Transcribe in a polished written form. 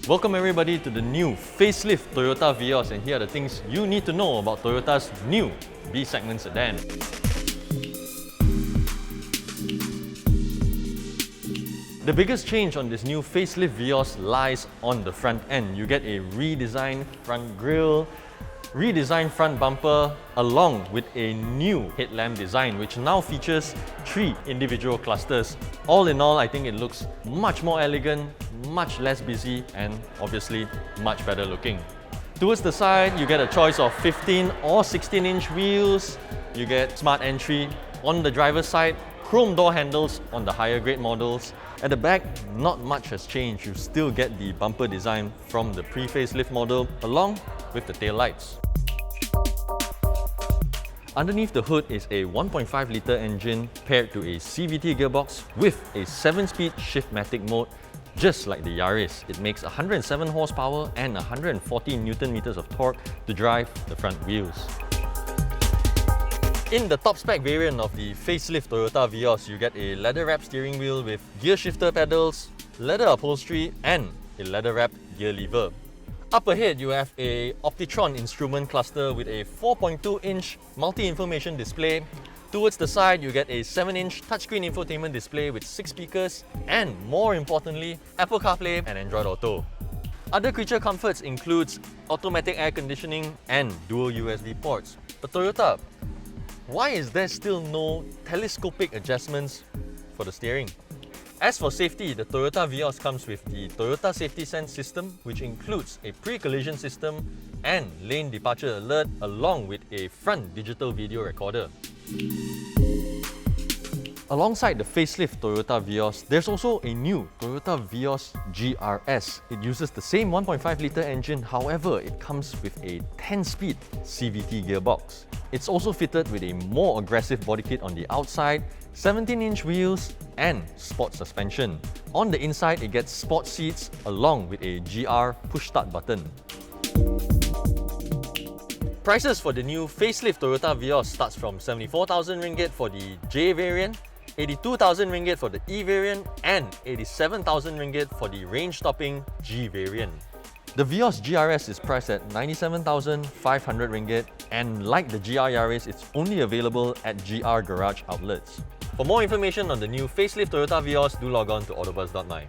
Welcome everybody to the new facelift Toyota Vios, and here are the things you need to know about Toyota's new B-segment sedan. The biggest change on this new facelift Vios lies on the front end. You get a redesigned front grille, redesigned front bumper, along with a new headlamp design, which now features 3 individual clusters. All in all, I think it looks much more elegant, much less busy, and obviously much better looking. Towards the side, you get a choice of 15 or 16-inch wheels. You get smart entry on the driver's side, chrome door handles on the higher grade models. At the back, not much has changed. You still get the bumper design from the pre-facelift model along with the tail lights. Underneath the hood is a 1.5-litre engine paired to a CVT gearbox with a 7-speed shift-matic mode, just like the Yaris. It makes 107 horsepower and 140 Nm of torque to drive the front wheels. In the top spec variant of the facelift Toyota Vios, you get a leather-wrapped steering wheel with gear shifter pedals, leather upholstery, and a leather-wrapped gear lever. Up ahead, you have a Optitron instrument cluster with a 4.2-inch multi-information display. Towards the side, you get a 7-inch touchscreen infotainment display with 6 speakers and, more importantly, Apple CarPlay and Android Auto. Other creature comforts includes automatic air conditioning and dual USB ports. But Toyota, why is there still no telescopic adjustments for the steering? As for safety, the Toyota Vios comes with the Toyota Safety Sense system, which includes a pre-collision system and lane departure alert, along with a front digital video recorder. Alongside the facelift Toyota Vios, there's also a new Toyota Vios GR-S. It uses the same 1.5-litre engine, however, it comes with a 10-speed CVT gearbox. It's also fitted with a more aggressive body kit on the outside, 17-inch wheels, and sport suspension. On the inside, it gets sport seats along with a GR push-start button. Prices for the new facelift Toyota Vios starts from 74,000 ringgit for the J variant, 82,000 ringgit for the E variant, and 87,000 ringgit for the range-topping G variant. The Vios GR-S is priced at 97,500 ringgit, and like the GR Yaris, it's only available at GR Garage outlets. For more information on the new facelift Toyota Vios, do log on to AutoBuzz.my.